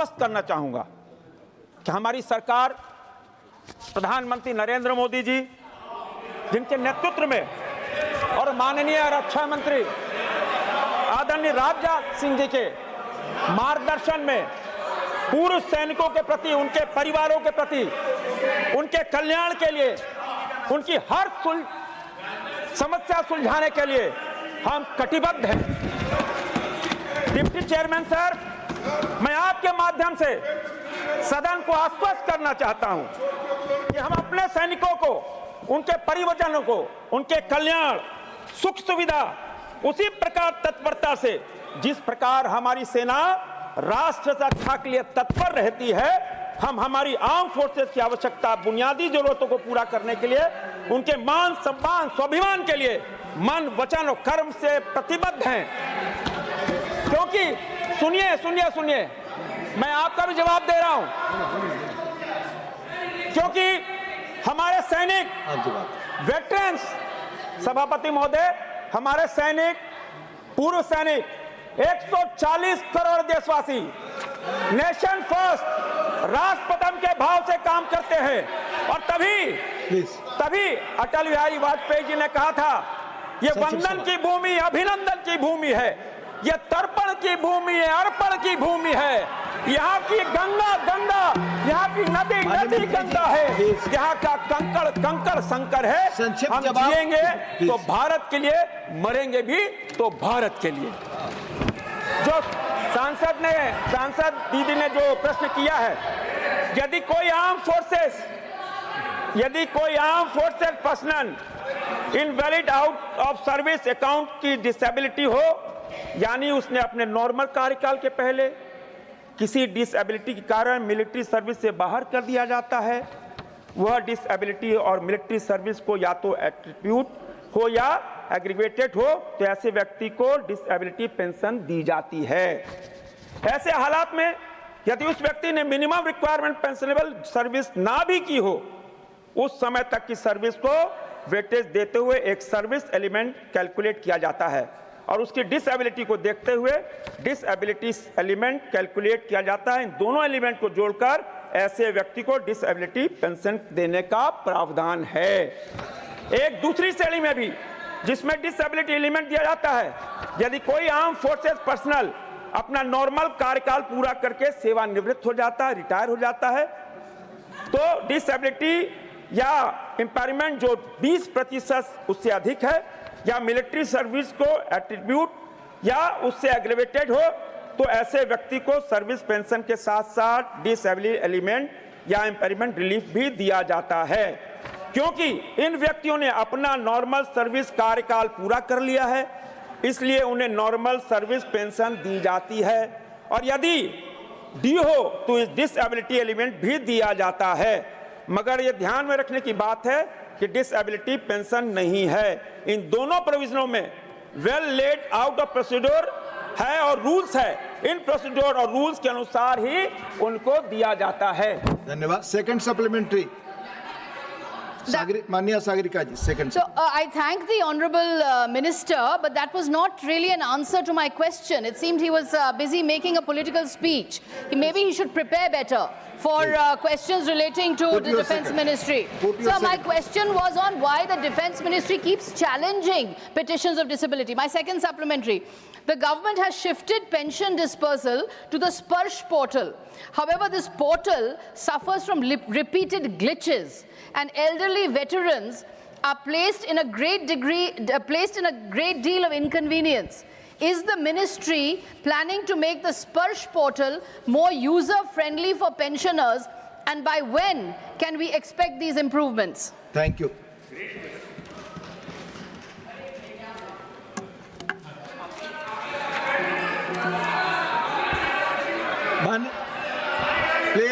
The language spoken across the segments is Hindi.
स्पष्ट करना चाहूंगा कि हमारी सरकार, प्रधानमंत्री नरेंद्र मोदी जी जिनके नेतृत्व में और माननीय रक्षा मंत्री आदरणीय राजनाथ सिंह जी के मार्गदर्शन में पूर्व सैनिकों के प्रति, उनके परिवारों के प्रति, उनके कल्याण के लिए, उनकी हर समस्या सुलझाने के लिए हम कटिबद्ध हैं। डिप्टी चेयरमैन सर, मैं आपके माध्यम से सदन को आश्वस्त करना चाहता हूं कि हम अपने सैनिकों को, उनके परिवारजनों को, उनके कल्याण, सुख सुविधा उसी प्रकार तत्परता से जिस प्रकार हमारी सेना राष्ट्र रक्षा के लिए तत्पर रहती है, हम हमारी आर्म फोर्सेस की आवश्यकता, बुनियादी जरूरतों को पूरा करने के लिए, उनके मान सम्मान स्वाभिमान के लिए मन, वचन और कर्म से प्रतिबद्ध हैं। क्योंकि सुनिए, मैं आपका भी जवाब दे रहा हूं, क्योंकि हमारे सैनिक, वेटरन्स, सभापति महोदय, हमारे सैनिक, पूर्व सैनिक, 140 करोड़ देशवासी नेशन फर्स्ट, राष्ट्र प्रथम के भाव से काम करते हैं। और तभी अटल बिहारी वाजपेयी जी ने कहा था, ये वंदन की भूमि, अभिनंदन की भूमि है, ये तर्पण की भूमि है, अर्पण की भूमि है। यहाँ की गंगा, यहाँ की नदी गंगा है, यहाँ का कंकड़ संकर है। हम जिएंगे तो भारत के लिए, मरेंगे भी तो भारत के लिए। जो सांसद दीदी ने जो प्रश्न किया है, यदि कोई arm forces personal invalid out of service account की डिसेबिलिटी हो, यानी उसने अपने नॉर्मल कार्यकाल के पहले किसी डिसेबिलिटी के कारण मिलिट्री सर्विस से बाहर कर दिया जाता है, वह डिसेबिलिटी और मिलिट्री सर्विस को या तो एट्रीब्यूट हो या एग्रीगेटेड हो, तो ऐसे व्यक्ति को डिसेबिलिटी पेंशन दी जाती है। ऐसे हालात में यदि उस व्यक्ति ने मिनिमम रिक्वायरमेंट पेंशनेबल सर्विस ना भी की हो, उस समय तक की सर्विस को वेटेज देते हुए एक सर्विस एलिमेंट कैलकुलेट किया जाता है और उसकी डिसेबिलिटी को देखते हुए डिसेबिलिटी एलिमेंट कैलकुलेट किया जाता है। इन दोनों एलिमेंट को जोड़कर ऐसे व्यक्ति को डिसेबिलिटी पेंशन देने का प्रावधान है। एक दूसरी श्रेणी में भी जिसमें डिसेबिलिटी एलिमेंट दिया जाता है, यदि कोई आर्म फोर्सेस पर्सनल अपना नॉर्मल कार्यकाल पूरा करके सेवानिवृत्त हो जाता है, रिटायर हो जाता है, तो डिसेबिलिटी या इंपैयरमेंट जो 20% उससे अधिक है, या मिलिट्री सर्विस को एट्रीब्यूट या उससे एग्रेवेटेड हो, तो ऐसे व्यक्ति को सर्विस पेंशन के साथ साथ डिसेबिलिटी एलिमेंट या इंपैयरमेंट रिलीफ भी दिया जाता है। क्योंकि इन व्यक्तियों ने अपना नॉर्मल सर्विस कार्यकाल पूरा कर लिया है, इसलिए उन्हें नॉर्मल सर्विस पेंशन दी जाती है, और यदि डी हो तो इस डिसेबिलिटी एलिमेंट भी दिया जाता है। मगर यह ध्यान में रखने की बात है कि डिसेबिलिटी पेंशन नहीं है। इन दोनों प्रोविजनों में well laid out of procedure है और रूल्स है, इन प्रोसीड्योर और रूल्स के अनुसार ही उनको दिया जाता है। धन्यवाद। Second supplementary, Mania Sagarika ji, second. So I thank the honorable minister, but that was not really an answer to my question. It seemed he was busy making a political speech. Maybe he should prepare better for questions relating to the defense ministry. So my question was on why the defense ministry keeps challenging petitions of disability. My second supplementary. The government has shifted pension dispersal to the Sparsh portal. However, this portal suffers from repeated glitches, and elderly veterans are placed in a great deal of inconvenience. Is the ministry planning to make the Sparsh portal more user-friendly for pensioners, and by when can we expect these improvements? Thank you.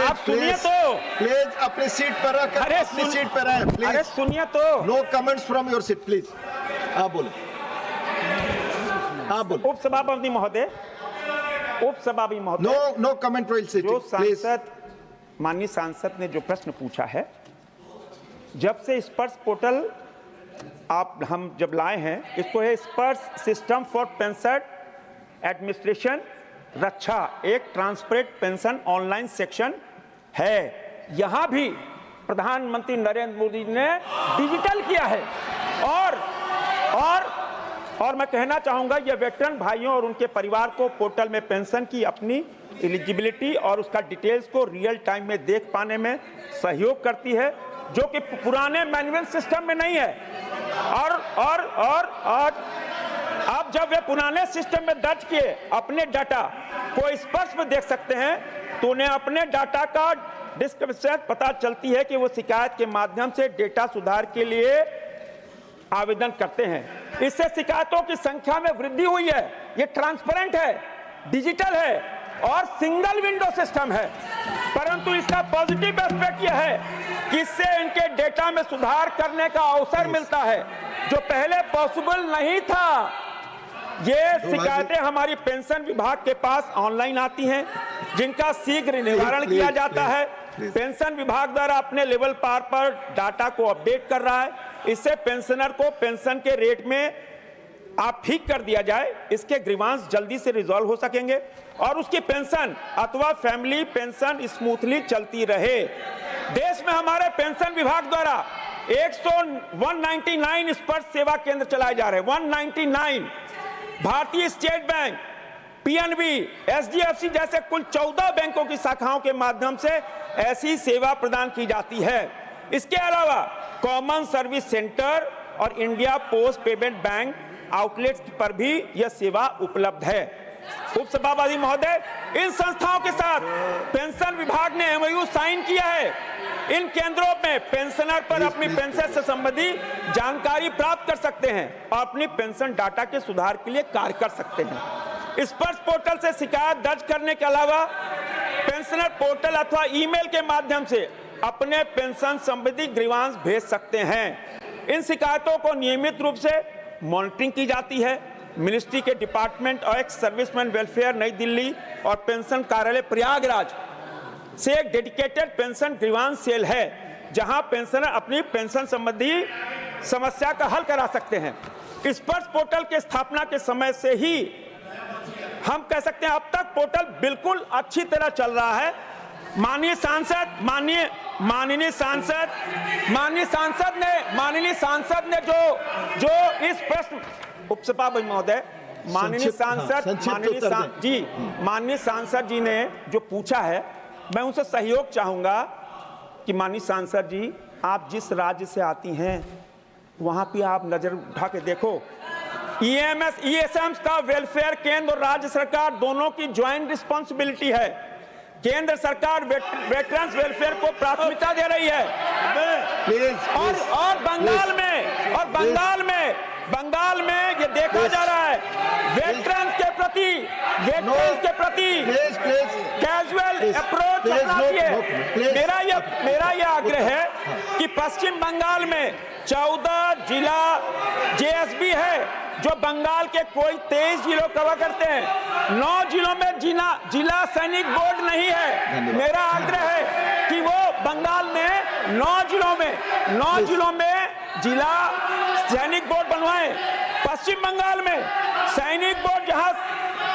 आप सुनिए तो, प्लीज अपनी सीट पर रख, अपनी सीट पर आए प्लीज। अरे सुनिए तो, no comments from your seat please. आप बोले। उपसभापति महोदय, नो कमेंट विल सिट। जो माननीय सांसद ने जो प्रश्न पूछा है, जब से स्पर्श पोर्टल हम जब लाए हैं, इसको है स्पर्श सिस्टम फॉर पेंशन एडमिनिस्ट्रेशन रक्षा एक ट्रांसपेरेंट पेंशन ऑनलाइन सेक्शन है। यहां भी प्रधानमंत्री नरेंद्र मोदी ने डिजिटल किया है। और मैं कहना चाहूंगा, ये वेटरन भाइयों और उनके परिवार को पोर्टल में पेंशन की अपनी एलिजिबिलिटी और उसका डिटेल्स को रियल टाइम में देख पाने में सहयोग करती है, जो कि पुराने मैनुअल सिस्टम में नहीं है। और अब जब वे पुराने सिस्टम में दर्ज किए अपने डाटा को स्पर्श में देख सकते हैं, तो उन्हें अपने डाटा का डिस्क्रिप्शन पता चलती है कि वो शिकायत के माध्यम से डेटा सुधार के लिए आवेदन करते हैं। इससे शिकायतों की संख्या में वृद्धि हुई है। ये ट्रांसपेरेंट है, डिजिटल है और सिंगल विंडो सिस्टम है। परंतु इसका पॉजिटिव एस्पेक्ट यह है कि इससे इनके डेटा में सुधार करने का अवसर मिलता है, जो पहले पॉसिबल नहीं था। ये शिकायतें हमारी पेंशन विभाग के पास ऑनलाइन आती हैं, जिनका शीघ्र निवारण किया जाता है। पेंशन विभाग द्वारा अपने लेवल पार पर डाटा को अपडेट कर रहा है। इससे पेंशनर को पेंशन के रेट में आप ठीक कर दिया जाए, इसके ग्रीवांस जल्दी से रिजॉल्व हो सकेंगे और उसकी पेंशन अथवा फैमिली पेंशन स्मूथली चलती रहे। देश में हमारे पेंशन विभाग द्वारा 199 स्पर्श सेवा केंद्र चलाए जा रहे हैं। 199 भारतीय स्टेट बैंक, पीएनबी, एचडीएफसी जैसे कुल 14 बैंकों की शाखाओं के माध्यम से ऐसी सेवा प्रदान की जाती है। इसके अलावा कॉमन सर्विस सेंटर और India post payment bank outlets पर भी यह सेवा उपलब्ध है। उपसभापति महोदय, इन संस्थाओं के साथ पेंशन विभाग ने एमओयू साइन किया है। इन केंद्रों में पेंशनर पर अपनी पेंशन से संबंधी जानकारी प्राप्त कर सकते हैं और अपनी पेंशन डाटा के सुधार के लिए कार्य कर सकते हैं। स्पर्श पोर्टल से शिकायत दर्ज करने के अलावा पेंशनर पोर्टल अथवा ईमेल के माध्यम से अपने पेंशन संबंधी ग्रीवांस भेज सकते हैं। इन शिकायतों को नियमित रूप से मॉनिटरिंग की जाती है। मिनिस्ट्री के department of ex serviceman welfare नई दिल्ली और पेंशन कार्यालय प्रयागराज से एक डेडिकेटेड पेंशन ग्रीवांस सेल है, जहां पेंशनर अपनी पेंशन संबंधी समस्या का हल करा सकते हैं। स्पर्श पोर्टल के स्थापना के समय से ही हम कह सकते हैं अब तक पोर्टल बिल्कुल अच्छी तरह चल रहा है। माननीय सांसद ने जो इस प्रश्न उपसभापति महोदय माननीय सांसद जी ने जो पूछा है, मैं उनसे सहयोग चाहूंगा कि माननीय सांसद जी, आप जिस राज्य से आती हैं वहां पे आप नजर उठा के देखो। ईएसएम का वेलफेयर केंद्र और राज्य सरकार दोनों की ज्वाइंट रिस्पॉन्सिबिलिटी है। केंद्र सरकार वेटरन्स वेलफेयर को प्राथमिकता दे रही है और बंगाल में ये देखा जा रहा है वेटरन्स के प्रति कैजुअल अप्रोच रखना चाहिए। मेरा यह आग्रह है कि पश्चिम बंगाल में 14 जिला जेएसबी है जो बंगाल के कोई 23 जिलों कवर करते हैं। 9 जिलों में जिला सैनिक बोर्ड नहीं है। मेरा आग्रह है कि वो बंगाल में 9 जिलों में जिला सैनिक बोर्ड बनवाएं। पश्चिम बंगाल में सैनिक बोर्ड जहां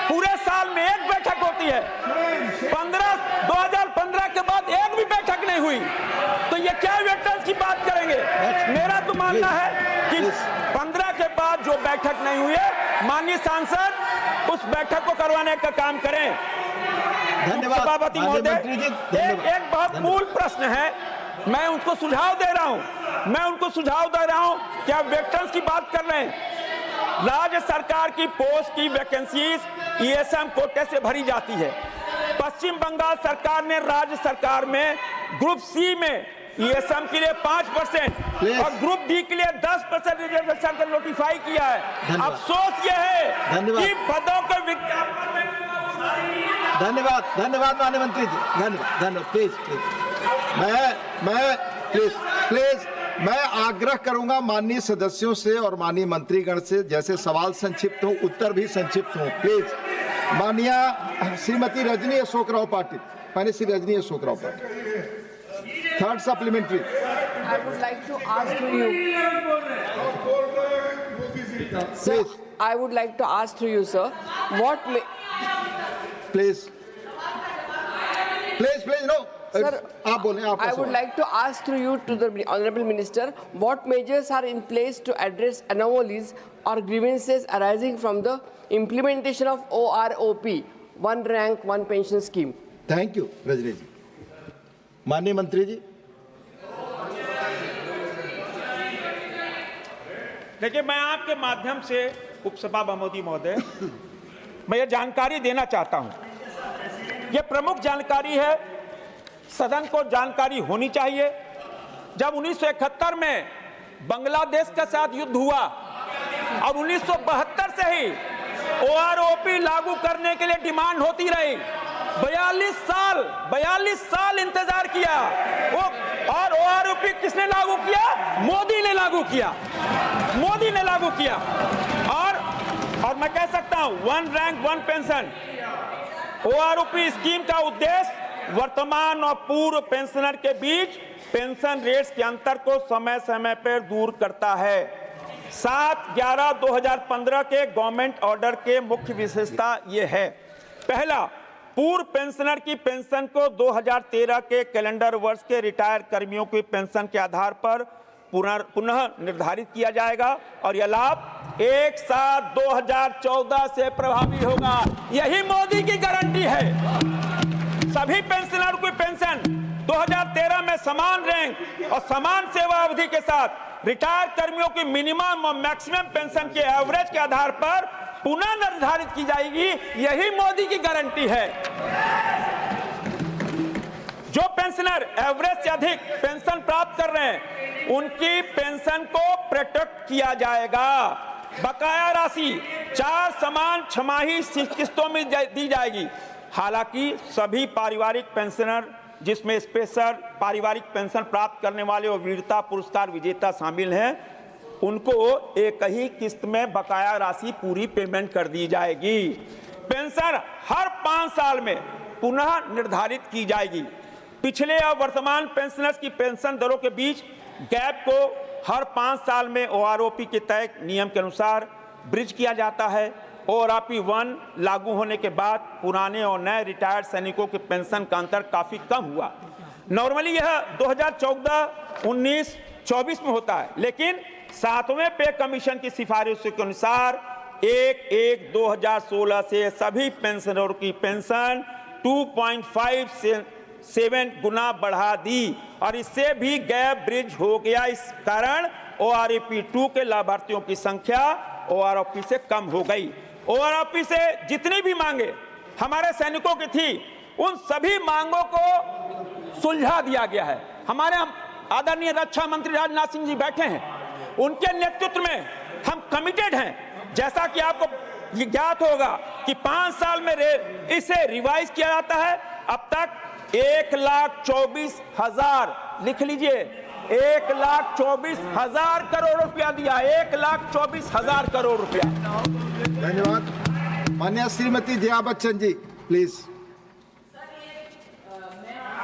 पूरे साल में एक बैठक होती है, 2015 के बाद एक भी बैठक नहीं हुई, तो ये क्या वेटरन्स की बात करेंगे? मेरा तो मानना है कि 15 के बाद जो बैठक नहीं हुई है, माननीय सांसद उस बैठक को करवाने का काम करें। सभापति महोदय, एक बहुत मूल प्रश्न है, मैं उनको सुझाव दे रहा हूं कि आप वेटरन्स की बात कर रहे हैं। राज्य सरकार की पोस्ट की वैकेंसीज ईएसएम कोटे से भरी जाती है। पश्चिम बंगाल सरकार ने राज्य सरकार में ग्रुप सी में ईएसएम के लिए 5% और ग्रुप डी के लिए 10% रिजर्वेशन का नोटिफाई किया है। अफसोस यह है कि पदों के विज्ञापन में धन्यवाद माननीय मंत्री जी, धन्यवाद। प्लीज मैं आग्रह करूंगा माननीय सदस्यों से और माननीय मंत्रीगण से, जैसे सवाल संक्षिप्त हो उत्तर भी संक्षिप्त हो। प्लीज माननीय Shrimati Rajni Ashok Rao Patil, third supplementary. I would like to ask through you. Sir, I would like to ask through you, sir, please please please no Sir, आप बोलें आप I would like to ask through you to the Honorable Minister, what measures are in place to address anomalies or grievances arising from the implementation of OROP, one rank, one pension scheme? Thank you Rajni ji. माननीय मंत्री जी। देखिए, मैं आपके माध्यम से उपसभापति मोदी महोदय, मैं ये जानकारी देना चाहता हूं। ये प्रमुख जानकारी है, सदन को जानकारी होनी चाहिए। जब 1971 में बांग्लादेश के साथ युद्ध हुआ और 1972 से ही OROP लागू करने के लिए डिमांड होती रही, 42 साल इंतजार किया वो, और OROP किसने लागू किया? मोदी ने लागू किया, मोदी ने लागू किया। और मैं कह सकता हूं, one rank one pension OROP scheme का उद्देश्य वर्तमान और पूर्व पेंशनर के बीच पेंशन रेट्स के अंतर को समय समय पर दूर करता है। 7/11/2015 के गवर्नमेंट ऑर्डर के मुख्य विशेषता ये है। पहला, पूर्व पेंशनर की पेंशन को 2013 के कैलेंडर वर्ष के रिटायर कर्मियों की पेंशन के आधार पर पुनः निर्धारित किया जाएगा और यह लाभ 1/7/2014 से प्रभावी होगा। यही मोदी की गारंटी है। सभी पेंशनर की पेंशन 2013 में समान रैंक और समान सेवा अवधि के साथ रिटायर कर्मियों की मिनिमम और मैक्सिमम पेंशन के एवरेज के आधार पर पुनः निर्धारित की जाएगी। यही मोदी की गारंटी है। जो पेंशनर एवरेज से अधिक पेंशन प्राप्त कर रहे हैं, उनकी पेंशन को प्रोटेक्ट किया जाएगा। बकाया राशि 4 समान छमाही किस्तों में दी जाएगी। हालांकि सभी पारिवारिक पेंशनर, जिसमें स्पेशल पारिवारिक पेंशन प्राप्त करने वाले और वीरता पुरस्कार विजेता शामिल हैं, उनको एक ही किस्त में बकाया राशि पूरी पेमेंट कर दी जाएगी। पेंशन हर 5 साल में पुनः निर्धारित की जाएगी। पिछले और वर्तमान पेंशनर्स की पेंशन दरों के बीच गैप को हर 5 साल में OROP के तय नियम के अनुसार ब्रिज किया जाता है। OROP 1 लागू होने के बाद पुराने और नए रिटायर्ड सैनिकों के पेंशन का अंतर काफी कम हुआ। नॉर्मली यह 2014, 19, 24 में होता है, लेकिन 7वें पे कमीशन की सिफारिशों के अनुसार 1/1/2016 से सभी पेंशनरों की पेंशन 2.57 गुना बढ़ा दी और इससे भी गैप ब्रिज हो गया। इस कारण OROP 2 के लाभार्थियों की संख्या OROP से कम हो गई। OROP से जितनी भी मांगे हमारे सैनिकों की थी, उन सभी मांगों को सुलझा दिया गया है। हमारे आदरणीय रक्षा मंत्री राजनाथ सिंह जी बैठे हैं, उनके नेतृत्व में हम कमिटेड हैं। जैसा कि आपको ज्ञात होगा कि 5 साल में इसे रिवाइज किया जाता है। अब तक 1,24,000, लिख लीजिए, 1,24,000 करोड़ रुपया दिया। 1,24,000 करोड़ रुपया। धन्यवाद। माननीय श्रीमती जया बच्चन जी, प्लीज।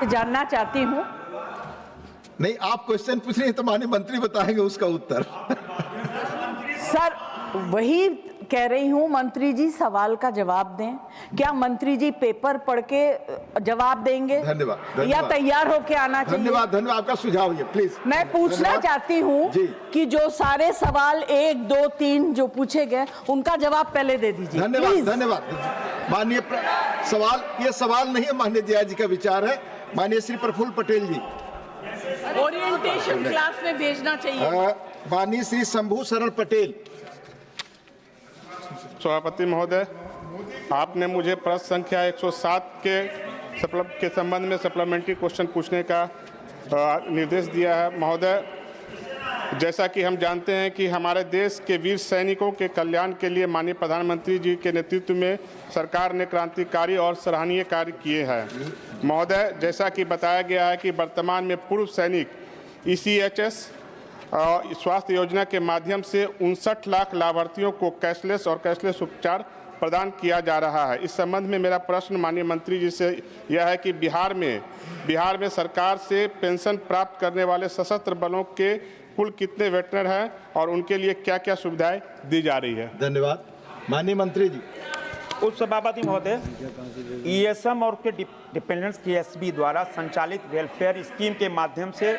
जानना चाहती हूँ। नहीं, आप क्वेश्चन पूछ रही हैं तो माननीय मंत्री बताएंगे उसका उत्तर। सर, वही कह रही हूँ, मंत्री जी सवाल का जवाब दें। क्या मंत्री जी पेपर पढ़ के जवाब देंगे? धन्यवाद, या तैयार होके आना चाहिए? धन्यवाद, आपका सुझाव ये प्लीज। मैं पूछना चाहती हूँ कि जो सारे सवाल 1, 2, 3 जो पूछे गए, उनका जवाब पहले दे दीजिए। धन्यवाद। माननीय सवाल, ये सवाल नहीं है, माननीय जया जी का विचार है। माननीय श्री प्रफुल्ल पटेल जी, ओरिएंटेशन क्लास में भेजना चाहिए। माननीय श्री शंभू शरण पटेल। सभापति महोदय, आपने मुझे प्रश्न संख्या 107 के संबंध में सप्लीमेंट्री क्वेश्चन पूछने का निर्देश दिया है। महोदय, जैसा कि हम जानते हैं कि हमारे देश के वीर सैनिकों के कल्याण के लिए माननीय प्रधानमंत्री जी के नेतृत्व में सरकार ने क्रांतिकारी और सराहनीय कार्य किए हैं। महोदय, जैसा कि बताया गया है कि वर्तमान में पूर्व सैनिक ECHS स्वास्थ्य योजना के माध्यम से 59 लाख लाभार्थियों को कैशलेस और कैशलेस उपचार प्रदान किया जा रहा है। इस संबंध में मेरा प्रश्न माननीय मंत्री जी से यह है कि बिहार में सरकार से पेंशन प्राप्त करने वाले सशस्त्र बलों के कुल कितने वेटरन हैं और उनके लिए क्या क्या सुविधाएं दी जा रही है? धन्यवाद। माननीय मंत्री जी। उस सभापति महोदय, ईएसएम और के डिपेंडेंट्स केएसबी द्वारा संचालित वेलफेयर स्कीम के माध्यम से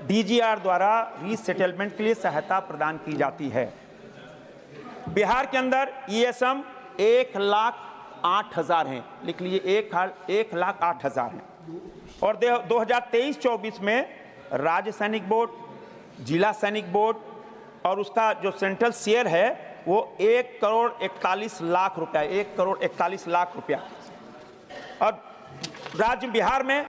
डीजीआर द्वारा रीसेटलमेंट के लिए सहायता प्रदान की जाती है। बिहार के अंदर ईएसएम 1,08,000 हैं, लिख लीजिए 1,08,000 हैं। और 2023-24 में राज्य सैनिक बोर्ड, जिला सैनिक बोर्ड और उसका जो सेंट्रल शेयर है वो 1,41,00,000 रुपया, 1,41,00,000 रुपया। और राज्य बिहार में